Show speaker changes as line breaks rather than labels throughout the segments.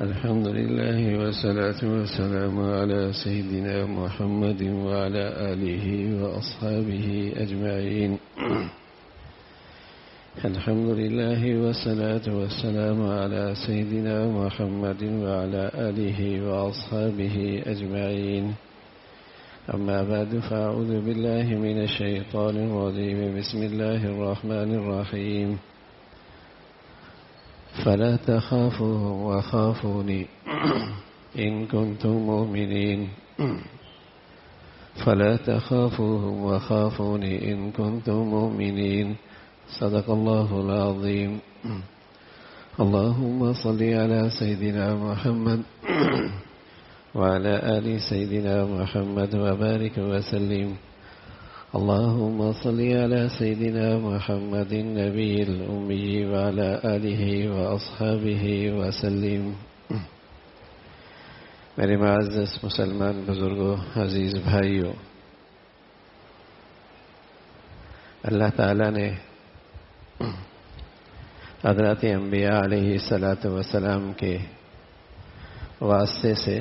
الحمد لله والصلاة والسلام على سيدنا محمد وعلى آله وأصحابه أجمعين. الحمد لله والصلاة والسلام على سيدنا محمد وعلى آله وأصحابه أجمعين. أما بعد، فأعوذ بالله من الشيطان الرجيم. بسم الله الرحمن الرحيم. فلا تخافوهم وخافوني إن كنتم مؤمنين. فلا تخافوهم وخافوني إن كنتم مؤمنين. صدق الله العظيم. اللهم صل على سيدنا محمد وعلى آل سيدنا محمد وبارك وسلم. اللهم صل على سيدنا محمد النبي الأمي وعلى آله وأصحابه وسلم. میرے معزز مسلمان بزرگوں، عزیز بھائیوں، اللہ تعالیٰ نے حضرات انبیاء علیہ الصلاۃ والسلام کے واسطے سے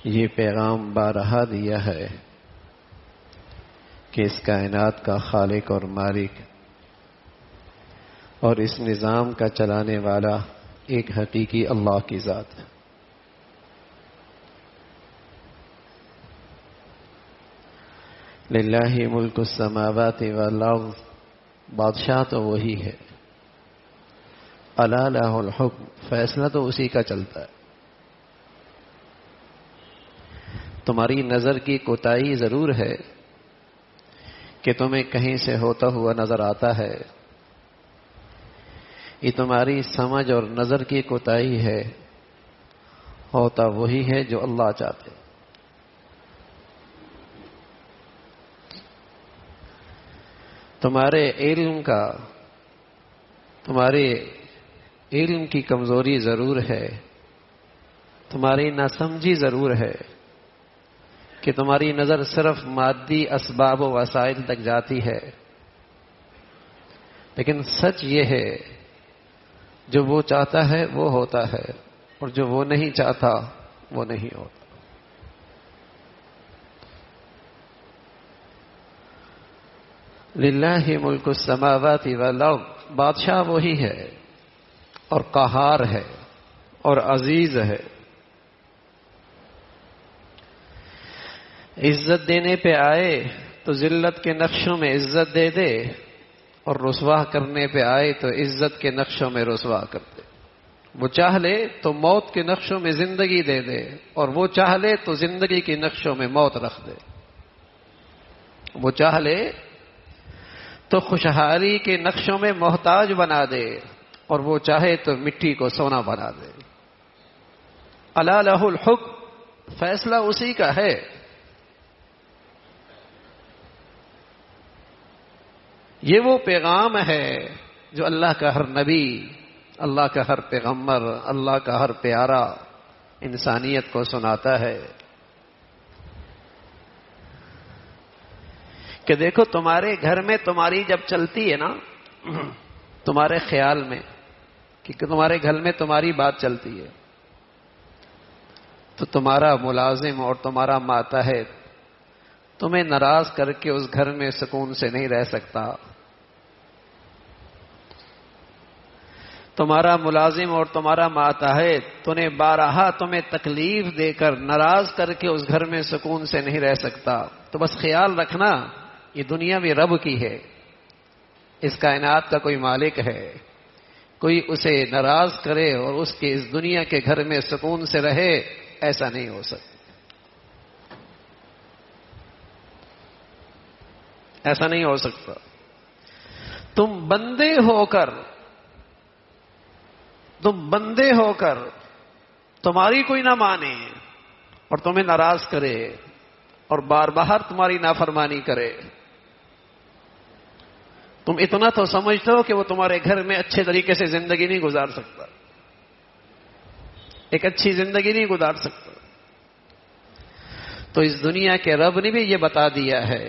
یہ پیغام بارہا دیا ہے کہ اس کائنات کا خالق اور مالک اور اس نظام کا چلانے والا ایک حقیقی اللہ کی ذات ہے. للہ ملک السماوات والارض، بادشاہ تو وہی ہے. الا لہ الحکم، فیصلہ تو اسی کا چلتا ہے. تمہاری نظر کی کوتاہی ضرور ہے کہ تمہیں کہیں سے ہوتا ہوا نظر آتا ہے. یہ تمہاری سمجھ اور نظر کی کوتاہی ہے. ہوتا وہی ہے جو اللہ چاہتے. تمہارے علم کی کمزوری ضرور ہے. تمہاری ناسمجھی ضرور ہے کہ تمہاری نظر صرف مادی اسباب و وسائل تک جاتی ہے. لیکن سچ یہ ہے، جو وہ چاہتا ہے وہ ہوتا ہے، اور جو وہ نہیں چاہتا وہ نہیں ہوتا. للہ ملک السماوات والارض، بادشاہ وہی ہے اور قہار ہے اور عزیز ہے. عزت دینے پہ آئے تو ذلت کے نقشوں میں عزت دے دے، اور رسوا کرنے پہ آئے تو عزت کے نقشوں میں رسوا کر دے. وہ چاہ لے تو موت کے نقشوں میں زندگی دے دے، اور وہ چاہ لے تو زندگی کے نقشوں میں موت رکھ دے. وہ چاہ لے تو خوشحالی کے نقشوں میں محتاج بنا دے، اور وہ چاہے تو مٹی کو سونا بنا دے. الا لہ الحکم، فیصلہ اسی کا ہے. یہ وہ پیغام ہے جو اللہ کا ہر نبی، اللہ کا ہر پیغمبر، اللہ کا ہر پیارا انسانیت کو سناتا ہے کہ دیکھو، تمہارے گھر میں تمہاری جب چلتی ہے نا، تمہارے خیال میں کہ تمہارے گھر میں تمہاری بات چلتی ہے، تو تمہارا ملازم اور تمہارا ماتحت تمہیں ناراض کر کے اس گھر میں سکون سے نہیں رہ سکتا. تمہارا ملازم اور تمہارا ماتحت تمہیں تکلیف دے کر ناراض کر کے اس گھر میں سکون سے نہیں رہ سکتا. تو بس خیال رکھنا، یہ دنیا بھی رب کی ہے. اس کائنات کا کوئی مالک ہے. کوئی اسے ناراض کرے اور اس کے اس دنیا کے گھر میں سکون سے رہے، ایسا نہیں ہو سکتا. ایسا نہیں ہو سکتا. تم بندے ہو کر تمہاری کوئی نہ مانے اور تمہیں ناراض کرے اور بار بار تمہاری نافرمانی کرے. تم اتنا تو سمجھتے ہو کہ وہ تمہارے گھر میں اچھے طریقے سے زندگی نہیں گزار سکتا، ایک اچھی زندگی نہیں گزار سکتا. تو اس دنیا کے رب نے بھی یہ بتا دیا ہے،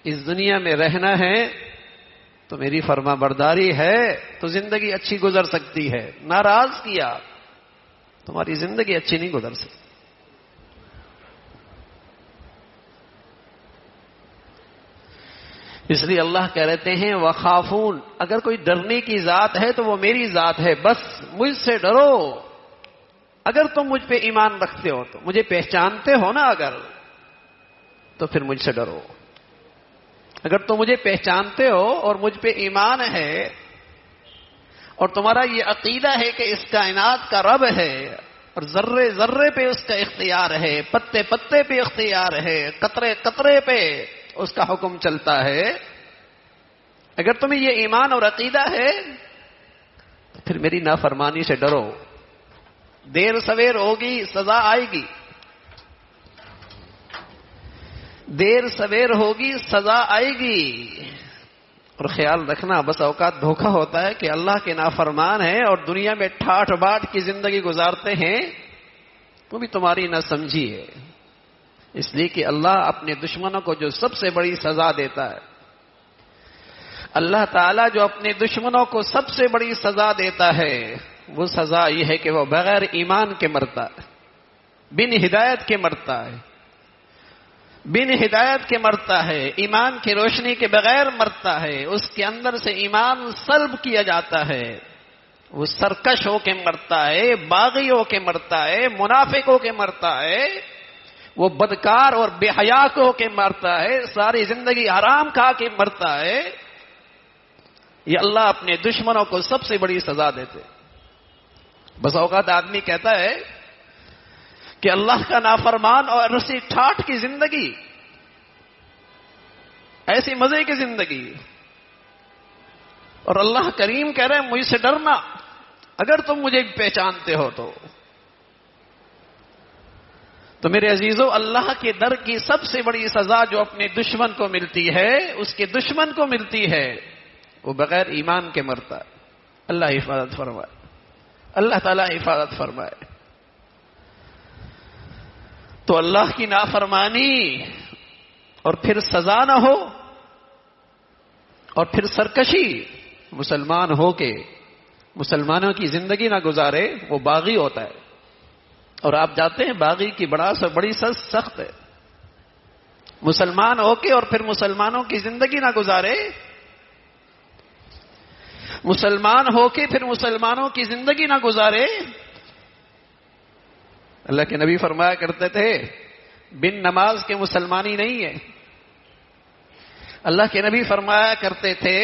اس دنیا میں رہنا ہے تو میری فرما برداری ہے تو زندگی اچھی گزر سکتی ہے. ناراض کیا تمہاری زندگی اچھی نہیں گزر سکتی. اس لیے اللہ کہہ رہتے ہیں وخافون، اگر کوئی ڈرنے کی ذات ہے تو وہ میری ذات ہے، بس مجھ سے ڈرو. اگر تم مجھ پہ ایمان رکھتے ہو تو، مجھے پہچانتے ہو نا اگر، تو پھر مجھ سے ڈرو. اگر تم مجھے پہچانتے ہو اور مجھ پہ ایمان ہے اور تمہارا یہ عقیدہ ہے کہ اس کائنات کا رب ہے اور ذرے ذرے پہ اس کا اختیار ہے، پتے پتے پہ اختیار ہے، قطرے قطرے پہ اس کا حکم چلتا ہے، اگر تمہیں یہ ایمان اور عقیدہ ہے تو پھر میری نافرمانی سے ڈرو. دیر سویر ہوگی، سزا آئے گی. دیر سویر ہوگی، سزا آئے گی. اور خیال رکھنا، بس اوقات دھوکہ ہوتا ہے کہ اللہ کے نافرمان ہیں اور دنیا میں ٹھاٹ باٹ کی زندگی گزارتے ہیں، وہ بھی تمہاری نہ سمجھی ہے. اس لیے کہ اللہ اپنے دشمنوں کو جو سب سے بڑی سزا دیتا ہے، اللہ تعالیٰ جو اپنے دشمنوں کو سب سے بڑی سزا دیتا ہے، وہ سزا یہ ہے کہ وہ بغیر ایمان کے مرتا ہے، بن ہدایت کے مرتا ہے، بن ہدایت کے مرتا ہے، ایمان کی روشنی کے بغیر مرتا ہے. اس کے اندر سے ایمان سلب کیا جاتا ہے، وہ سرکش ہو کے مرتا ہے، باغی ہو کے مرتا ہے، منافق ہو کے مرتا ہے، وہ بدکار اور بے حیا ہو کے مرتا ہے، ساری زندگی حرام کھا کے مرتا ہے. یہ اللہ اپنے دشمنوں کو سب سے بڑی سزا دیتے. بس اوقات آدمی کہتا ہے کہ اللہ کا نافرمان اور رسی ٹھاٹ کی زندگی، ایسی مزے کی زندگی، اور اللہ کریم کہہ رہے ہیں مجھ سے ڈرنا اگر تم مجھے پہچانتے ہو تو میرے عزیزو، اللہ کے در کی سب سے بڑی سزا جو اپنے دشمن کو ملتی ہے، اس کے دشمن کو ملتی ہے، وہ بغیر ایمان کے مرتا ہے. اللہ حفاظت فرمائے، اللہ تعالیٰ حفاظت فرمائے. تو اللہ کی نافرمانی اور پھر سزا نہ ہو اور پھر سرکشی، مسلمان ہو کے مسلمانوں کی زندگی نہ گزارے، وہ باغی ہوتا ہے. اور آپ جانتے ہیں باغی کی بڑی سخت ہے. مسلمان ہو کے اور پھر مسلمانوں کی زندگی نہ گزارے، مسلمان ہو کے پھر مسلمانوں کی زندگی نہ گزارے. اللہ کے نبی فرمایا کرتے تھے بن نماز کے مسلمانی نہیں ہے. اللہ کے نبی فرمایا کرتے تھے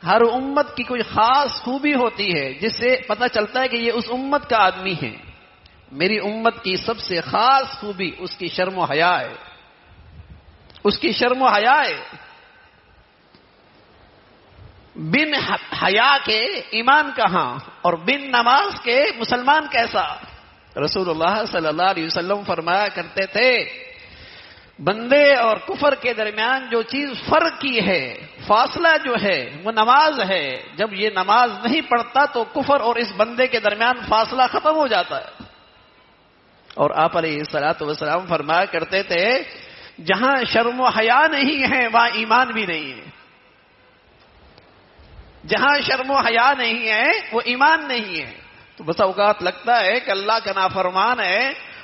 ہر امت کی کوئی خاص خوبی ہوتی ہے جس سے پتہ چلتا ہے کہ یہ اس امت کا آدمی ہے. میری امت کی سب سے خاص خوبی اس کی شرم و حیا ہے، اس کی شرم و حیا ہے. بن حیا کے ایمان کہاں اور بن نماز کے مسلمان کیسا. رسول اللہ صلی اللہ علیہ وسلم فرمایا کرتے تھے بندے اور کفر کے درمیان جو چیز فرق کی ہے، فاصلہ جو ہے، وہ نماز ہے. جب یہ نماز نہیں پڑھتا تو کفر اور اس بندے کے درمیان فاصلہ ختم ہو جاتا ہے. اور آپ علیہ الصلوۃ والسلام فرمایا کرتے تھے جہاں شرم و حیا نہیں ہے وہاں ایمان بھی نہیں ہے. جہاں شرم و حیا نہیں ہے وہ ایمان نہیں ہے. تو بس اوقات لگتا ہے کہ اللہ کا نافرمان ہے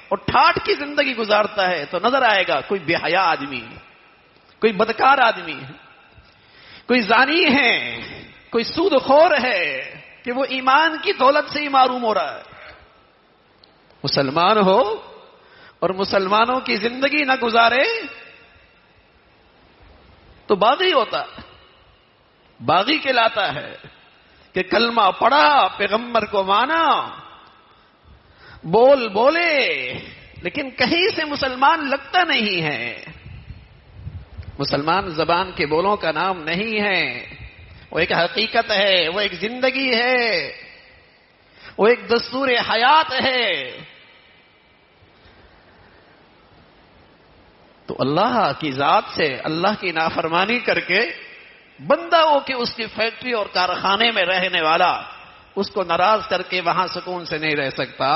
اور ٹھاٹ کی زندگی گزارتا ہے تو نظر آئے گا کوئی بے حیا آدمی، کوئی بدکار آدمی، کوئی زانی ہے، کوئی سود خور ہے کہ وہ ایمان کی دولت سے ہی معروم ہو رہا ہے. مسلمان ہو اور مسلمانوں کی زندگی نہ گزارے تو باغی ہوتا، باغی کہلاتا ہے کہ کلمہ پڑھا، پیغمبر کو مانا، بول بولے، لیکن کہیں سے مسلمان لگتا نہیں ہے. مسلمان زبان کے بولوں کا نام نہیں ہے، وہ ایک حقیقت ہے، وہ ایک زندگی ہے، وہ ایک دستور حیات ہے. تو اللہ کی ذات سے اللہ کی نافرمانی کر کے بندہ ہو کہ اس کی فیکٹری اور کارخانے میں رہنے والا اس کو ناراض کر کے وہاں سکون سے نہیں رہ سکتا.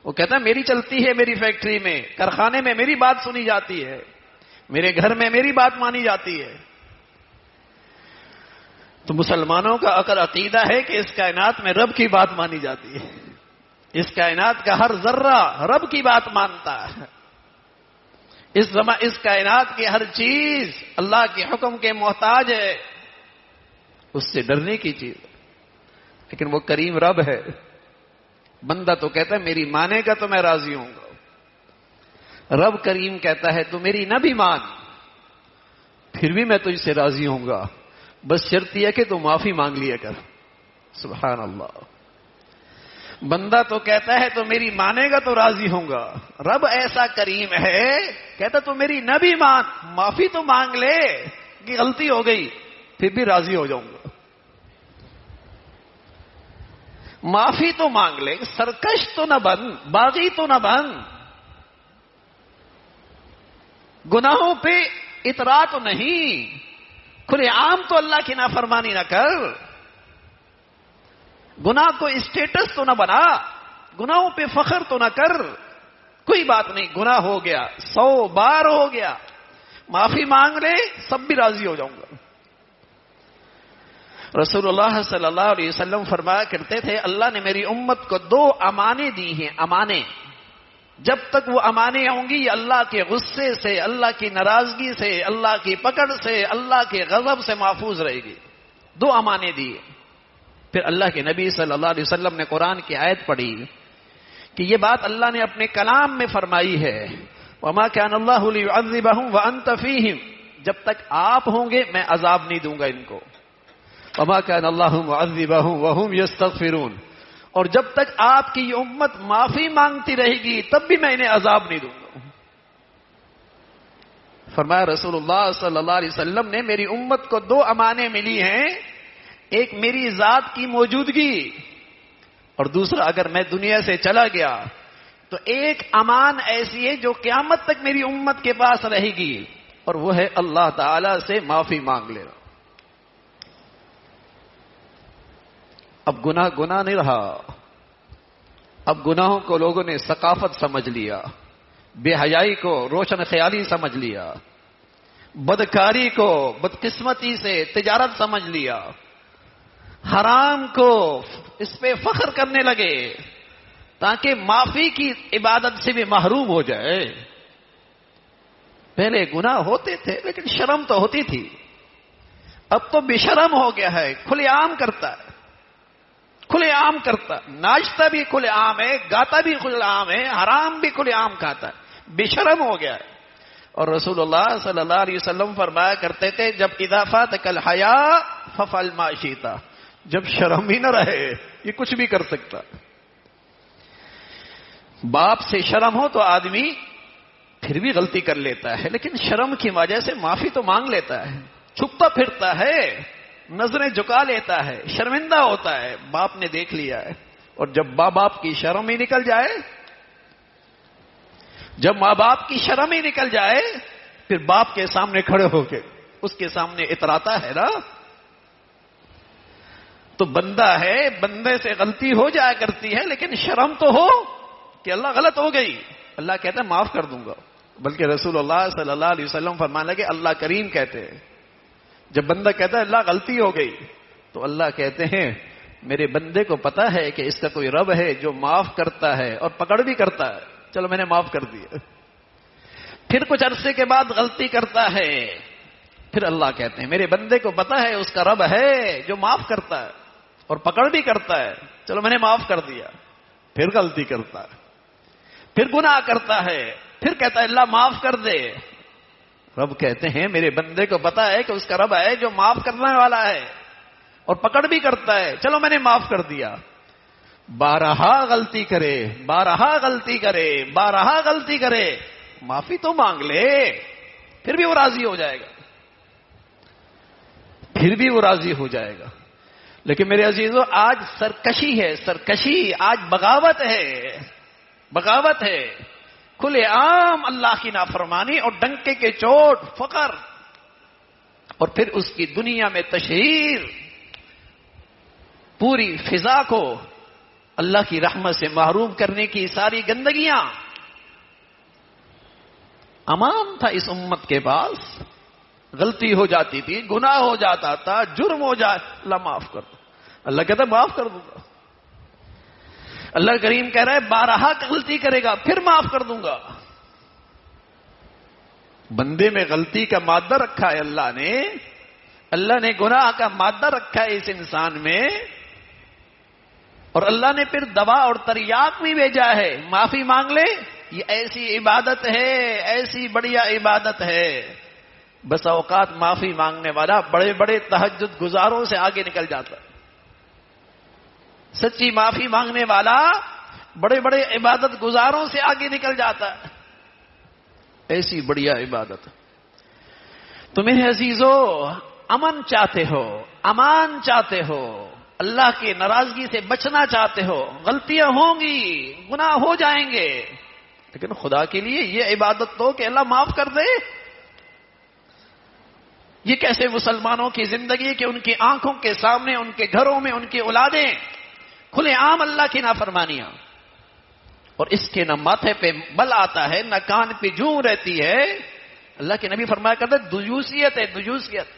وہ کہتا ہے میری چلتی ہے، میری فیکٹری میں، کارخانے میں میری بات سنی جاتی ہے، میرے گھر میں میری بات مانی جاتی ہے. تو مسلمانوں کا عقیدہ ہے کہ اس کائنات میں رب کی بات مانی جاتی ہے. اس کائنات کا ہر ذرہ رب کی بات مانتا ہے. اس کائنات کی ہر چیز اللہ کے حکم کے محتاج ہے. اس سے ڈرنے کی چیز ہے. لیکن وہ کریم رب ہے. بندہ تو کہتا ہے میری مانے گا تو میں راضی ہوں گا. رب کریم کہتا ہے تو میری نہ بھی مان پھر بھی میں تجھ سے راضی ہوں گا، بس شرط یہ کہ تو معافی مانگ لیا کر. سبحان اللہ. بندہ تو کہتا ہے تو میری مانے گا تو راضی ہوں گا. رب ایسا کریم ہے کہتا تو میری نہ بھی مان، معافی تو مانگ لے کہ غلطی ہو گئی پھر بھی راضی ہو جاؤں گا. معافی تو مانگ لے، سرکش تو نہ بن، باغی تو نہ بن، گناہوں پہ اترا تو نہیں، کھلے عام تو اللہ کی نافرمانی نہ کر، گناہ کو اسٹیٹس تو نہ بنا، گناہوں پہ فخر تو نہ کر. کوئی بات نہیں، گناہ ہو گیا، 100 بار ہو گیا، معافی مانگ لے سب بھی راضی ہو جاؤں گا. رسول اللہ صلی اللہ علیہ وسلم فرمایا کرتے تھے اللہ نے میری امت کو 2 امانے دی ہیں. امانے جب تک وہ امانے ہوں گی یہ اللہ کے غصے سے، اللہ کی ناراضگی سے، اللہ کی پکڑ سے، اللہ کے غضب سے محفوظ رہے گی. 2 امانے دیے. پھر اللہ کے نبی صلی اللہ علیہ وسلم نے قرآن کی آیت پڑھی کہ یہ بات اللہ نے اپنے کلام میں فرمائی ہے وَمَا كَانَ اللَّهُ لِيُعَذِّبَهُمْ وَأَنْتَ فِيهِمْ. جب تک آپ ہوں گے میں عذاب نہیں دوں گا ان کو. وَمَا كَانَ اللَّهُ مُعَذِّبَهُمْ وَهُمْ يَسْتَغْفِرُونَ. اور جب تک آپ کی یہ امت معافی مانگتی رہے گی تب بھی میں انہیں عذاب نہیں دوں گا. فرمایا رسول اللہ صلی اللہ علیہ وسلم نے میری امت کو 2 امانے ملی ہیں، ایک میری ذات کی موجودگی اور دوسرا اگر میں دنیا سے چلا گیا تو ایک امان ایسی ہے جو قیامت تک میری امت کے پاس رہے گی اور وہ ہے اللہ تعالی سے معافی مانگ لینا. اب گناہ نہیں رہا. اب گناہوں کو لوگوں نے ثقافت سمجھ لیا، بے حیائی کو روشن خیالی سمجھ لیا، بدکاری کو بدقسمتی سے تجارت سمجھ لیا، حرام کو اس پہ فخر کرنے لگے تاکہ معافی کی عبادت سے بھی محروم ہو جائے. پہلے گناہ ہوتے تھے لیکن شرم تو ہوتی تھی، اب تو بے شرم ہو گیا ہے، کھلے عام کرتا ہے، کھلے عام کرتا، ناچتا بھی کھلے عام ہے، گاتا بھی کھلے عام ہے، حرام بھی کھلے عام کھاتا ہے، بے شرم ہو گیا ہے. اور رسول اللہ صلی اللہ علیہ وسلم فرمایا کرتے تھے جب اضافات کل حیا ففعل ما شئت. جب شرم ہی نہ رہے یہ کچھ بھی کر سکتا. باپ سے شرم ہو تو آدمی پھر بھی غلطی کر لیتا ہے لیکن شرم کی وجہ سے معافی تو مانگ لیتا ہے، چھپتا پھرتا ہے، نظریں جھکا لیتا ہے، شرمندہ ہوتا ہے، باپ نے دیکھ لیا ہے. اور جب ماں باپ کی شرم ہی نکل جائے، جب ماں باپ کی شرم ہی نکل جائے پھر باپ کے سامنے کھڑے ہو کے اس کے سامنے اتراتا ہے نا. تو بندہ ہے، بندے سے غلطی ہو جایا کرتی ہے لیکن شرم تو ہو کہ اللہ غلط ہو گئی، اللہ کہتا ہے معاف کر دوں گا. بلکہ رسول اللہ صلی اللہ علیہ وسلم فرمانے لگے اللہ کریم کہتے ہیں جب بندہ کہتا ہے اللہ غلطی ہو گئی تو اللہ کہتے ہیں میرے بندے کو پتا ہے کہ اس کا کوئی رب ہے جو معاف کرتا ہے اور پکڑ بھی کرتا ہے، چلو میں نے معاف کر دیا. پھر کچھ عرصے کے بعد غلطی کرتا ہے، پھر اللہ کہتے ہیں میرے بندے کو پتا ہے اس کا رب ہے جو معاف کرتا ہے اور پکڑ بھی کرتا ہے، چلو میں نے معاف کر دیا. پھر غلطی کرتا ہے، پھر گناہ کرتا ہے، پھر کہتا ہے اللہ معاف کر دے. رب کہتے ہیں میرے بندے کو پتا ہے کہ اس کا رب ہے جو معاف کرنے والا ہے اور پکڑ بھی کرتا ہے، چلو میں نے معاف کر دیا. 12 غلطی کرے، 12 غلطی کرے، 12 غلطی کرے، معافی تو مانگ لے پھر بھی وہ راضی ہو جائے گا، پھر بھی وہ راضی ہو جائے گا. لیکن میرے عزیزو آج سرکشی ہے، سرکشی، آج بغاوت ہے، بغاوت ہے، کھلے عام اللہ کی نافرمانی اور ڈنکے کے چوٹ فقر اور پھر اس کی دنیا میں تشہیر، پوری فضا کو اللہ کی رحمت سے محروم کرنے کی ساری گندگیاں. امان تھا اس امت کے پاس، غلطی ہو جاتی تھی، گناہ ہو جاتا تھا، جرم ہو جائے اللہ معاف کر دو، اللہ کہتا ہے معاف کر دوں گا. اللہ کریم کہہ رہا ہے 12 غلطی کرے گا پھر معاف کر دوں گا. بندے میں غلطی کا مادہ رکھا ہے اللہ نے گناہ کا مادہ رکھا ہے اس انسان میں، اور اللہ نے پھر دوا اور تریاق بھی بھیجا ہے. معافی مانگ لے، یہ ایسی عبادت ہے، ایسی بڑھیا عبادت ہے. بس اوقات معافی مانگنے والا بڑے بڑے تہجد گزاروں سے آگے نکل جاتا ہے. سچی معافی مانگنے والا بڑے بڑے عبادت گزاروں سے آگے نکل جاتا ہے. ایسی بڑھیا عبادت. تو میرے عزیزو، امن چاہتے ہو، امان چاہتے ہو، اللہ کی ناراضگی سے بچنا چاہتے ہو، غلطیاں ہوں گی، گناہ ہو جائیں گے، لیکن خدا کے لیے یہ عبادت دو کہ اللہ معاف کر دے. یہ کیسے مسلمانوں کی زندگی کہ ان کی آنکھوں کے سامنے، ان کے گھروں میں ان کی اولادیں کھلے عام اللہ کی نافرمانیاں، اور اس کے نہ ماتھے پہ بل آتا ہے نہ کان پہ جوں رہتی ہے. اللہ کے نبی فرمایا کرتے دجوسیت ہے، دجوسیت،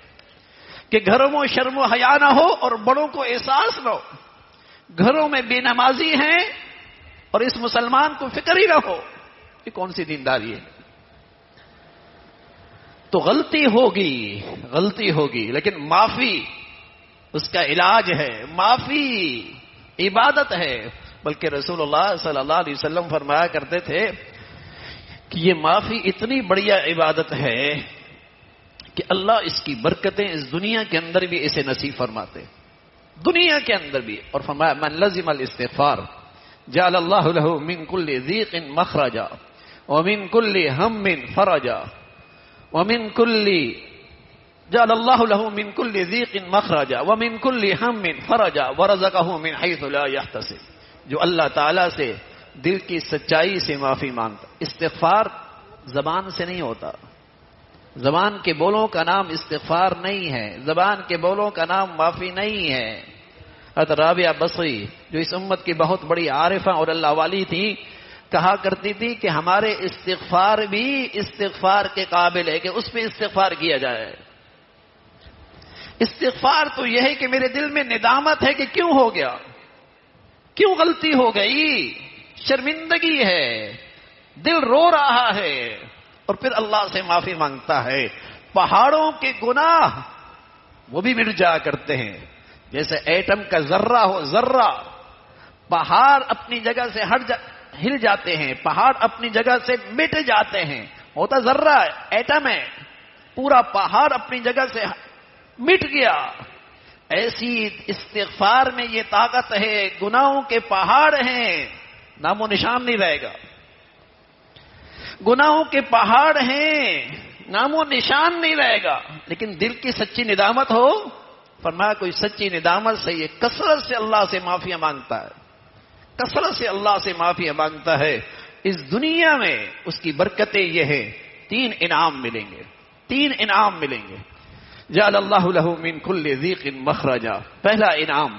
کہ گھروں میں شرم و حیا نہ ہو اور بڑوں کو احساس نہ ہو. گھروں میں بے نمازی ہیں اور اس مسلمان کو فکر ہی نہ ہو. یہ کون سی دینداری ہے؟ تو غلطی ہوگی لیکن معافی اس کا علاج ہے، معافی عبادت ہے. بلکہ رسول اللہ صلی اللہ علیہ وسلم فرمایا کرتے تھے کہ یہ معافی اتنی بڑھیا عبادت ہے کہ اللہ اس کی برکتیں اس دنیا کے اندر بھی اسے نصیب فرماتے، دنیا کے اندر بھی. اور فرمایا من لزم الاستغفار جعل اللہ له من كل ضيق مخرجا ومن كل هم فرجا ومن كل جعل اللہ له من كل ضيق مخرجا ومن كل هم فرجا ورزقه من حيث لا يحتسب. جو اللہ تعالیٰ سے دل کی سچائی سے معافی مانگتا. استغفار زبان سے نہیں ہوتا، زبان کے بولوں کا نام استغفار نہیں ہے، زبان کے بولوں کا نام معافی نہیں ہے. حضرت رابعہ بصری جو اس امت کی بہت بڑی عارفہ اور اللہ والی تھی، کہا کرتی تھی کہ ہمارے استغفار بھی استغفار کے قابل ہے کہ اس پہ استغفار کیا جائے. استغفار تو یہ ہے کہ میرے دل میں ندامت ہے کہ کیوں ہو گیا، کیوں غلطی ہو گئی، شرمندگی ہے، دل رو رہا ہے، اور پھر اللہ سے معافی مانگتا ہے. پہاڑوں کے گناہ وہ بھی مٹ جایا کرتے ہیں، جیسے ایٹم کا ذرہ ہو، ذرہ پہاڑ اپنی جگہ سے ہل جاتے ہیں، پہاڑ اپنی جگہ سے مٹ جاتے ہیں. ہوتا ذرہ ہے، ایٹم ہے، پورا پہاڑ اپنی جگہ سے مٹ گیا. ایسی استغفار میں یہ طاقت ہے. گناہوں کے پہاڑ ہیں، نام و نشان نہیں رہے گا. گناہوں کے پہاڑ ہیں، نام و نشان نہیں رہے گا، لیکن دل کی سچی ندامت ہو. فرمایا کوئی سچی ندامت سے یہ کثرت سے اللہ سے معافیاں مانگتا ہے، کثرت سے اللہ سے معافیاں مانگتا ہے. اس دنیا میں اس کی برکتیں یہ ہیں، 3 انعام ملیں گے، 3 انعام ملیں گے. جعل اللہ له من كل ضيق مخرجا. پہلا انعام،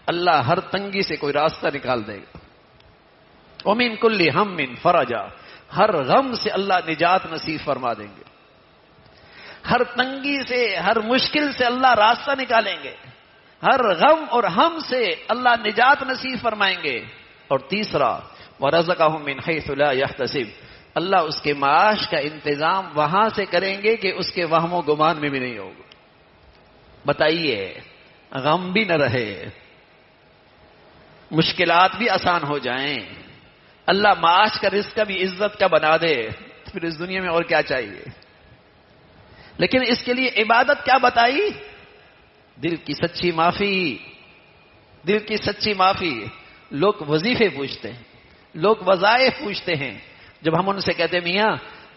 اللہ ہر تنگی سے کوئی راستہ نکال دے گا. ومن كل هم فرجا، ہر غم سے اللہ نجات نصیب فرما دیں گے. ہر تنگی سے، ہر مشکل سے اللہ راستہ نکالیں گے. ہر غم اور ہم سے اللہ نجات نصیب فرمائیں گے. اور تیسرا وَرَزَقَهُم مِّنْ حَيْثُ لَا يَحْتَسِبُ، اللہ اس کے معاش کا انتظام وہاں سے کریں گے کہ اس کے وہم و گمان میں بھی نہیں ہوگا. بتائیے، غم بھی نہ رہے، مشکلات بھی آسان ہو جائیں، اللہ معاش کا رزق کا بھی عزت کا بنا دے، پھر اس دنیا میں اور کیا چاہیے. لیکن اس کے لیے عبادت کیا بتائی؟ دل کی سچی معافی. دل کی سچی معافی. لوگ وظیفے پوچھتے ہیں، لوگ وظائف پوچھتے ہیں. جب ہم ان سے کہتے میاں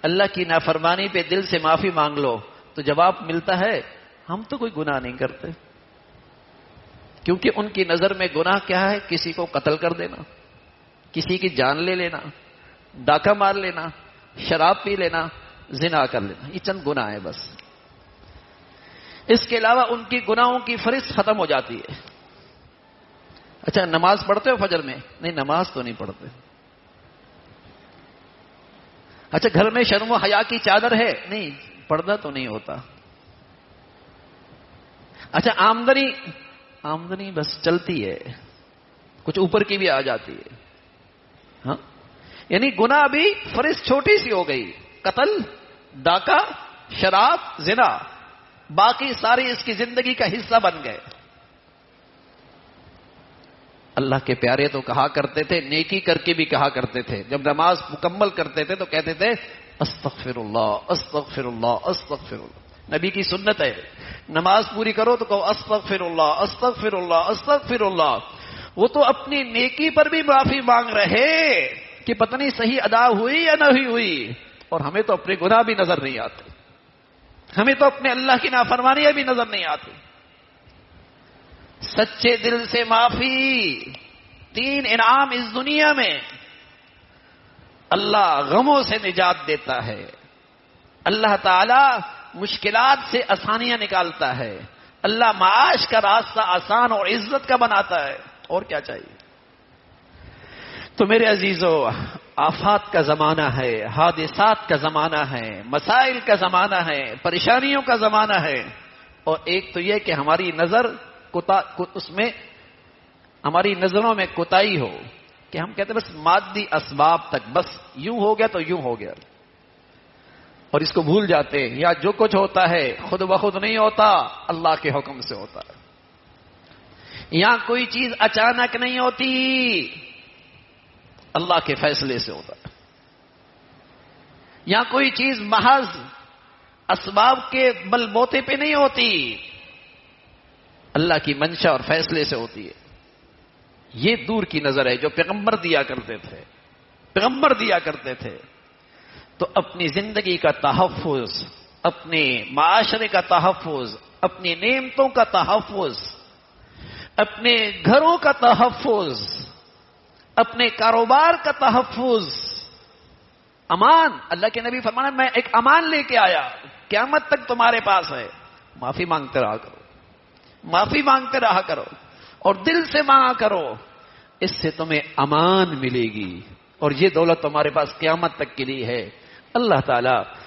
اللہ کی نافرمانی پہ دل سے معافی مانگ لو، تو جواب ملتا ہے ہم تو کوئی گناہ نہیں کرتے. کیونکہ ان کی نظر میں گناہ کیا ہے؟ کسی کو قتل کر دینا، کسی کی جان لے لینا، ڈاکہ مار لینا، شراب پی لینا، زنا کر لینا. یہ چند گناہ ہے بس. اس کے علاوہ ان کی گناہوں کی فہرست ختم ہو جاتی ہے. اچھا نماز پڑھتے ہو فجر میں؟ نہیں، نماز تو نہیں پڑھتے. اچھا گھر میں شرم و حیا کی چادر ہے؟ نہیں، پردہ تو نہیں ہوتا. اچھا آمدنی بس چلتی ہے، کچھ اوپر کی بھی آ جاتی ہے. ہاں، یعنی گناہ بھی فہرست چھوٹی سی ہو گئی، قتل، ڈاکہ، شراب، زنا، باقی سارے اس کی زندگی کا حصہ بن گئے۔ اللہ کے پیارے تو کہا کرتے تھے، نیکی کر کے بھی کہا کرتے تھے، جب نماز مکمل کرتے تھے تو کہتے تھے استغفر اللہ استغفر اللہ استغفر اللہ۔ نبی کی سنت ہے، نماز پوری کرو تو کہو استغفر اللہ استغفر اللہ استغفر اللہ۔ وہ تو اپنی نیکی پر بھی معافی مانگ رہے کہ پتہ نہیں صحیح ادا ہوئی یا نہیں ہوئی، اور ہمیں تو اپنے گناہ بھی نظر نہیں آتے، ہمیں تو اپنے اللہ کی نافرمانیاں بھی نظر نہیں آتی۔ سچے دل سے معافی، 3 انعام اس دنیا میں۔ اللہ غموں سے نجات دیتا ہے، اللہ تعالی مشکلات سے آسانیاں نکالتا ہے، اللہ معاش کا راستہ آسان اور عزت کا بناتا ہے، اور کیا چاہیے؟ تو میرے عزیزو، آفات کا زمانہ ہے، حادثات کا زمانہ ہے، مسائل کا زمانہ ہے، پریشانیوں کا زمانہ ہے، اور ایک تو یہ کہ ہماری نظر اس میں ہماری نظروں میں کوتاہی ہو کہ ہم کہتے ہیں بس مادی اسباب تک، بس یوں ہو گیا تو یوں ہو گیا، اور اس کو بھول جاتے ہیں یا جو کچھ ہوتا ہے خود بخود نہیں ہوتا، اللہ کے حکم سے ہوتا ہے۔ یہاں کوئی چیز اچانک نہیں ہوتی، اللہ کے فیصلے سے ہوتا ہے۔ یہاں کوئی چیز محض اسباب کے بل بوتے پہ نہیں ہوتی، اللہ کی منشا اور فیصلے سے ہوتی ہے۔ یہ دور کی نظر ہے جو پیغمبر دیا کرتے تھے، پیغمبر دیا کرتے تھے۔ تو اپنی زندگی کا تحفظ، اپنے معاشرے کا تحفظ، اپنی نعمتوں کا تحفظ، اپنے گھروں کا تحفظ، اپنے کاروبار کا تحفظ، امان۔ اللہ کے نبی فرمانا میں ایک امان لے کے آیا، قیامت تک تمہارے پاس ہے، معافی مانگتے رہا کرو، معافی مانگتے رہا کرو، اور دل سے مانگا کرو، اس سے تمہیں امان ملے گی، اور یہ دولت تمہارے پاس قیامت تک کے لیے ہے۔ اللہ تعالیٰ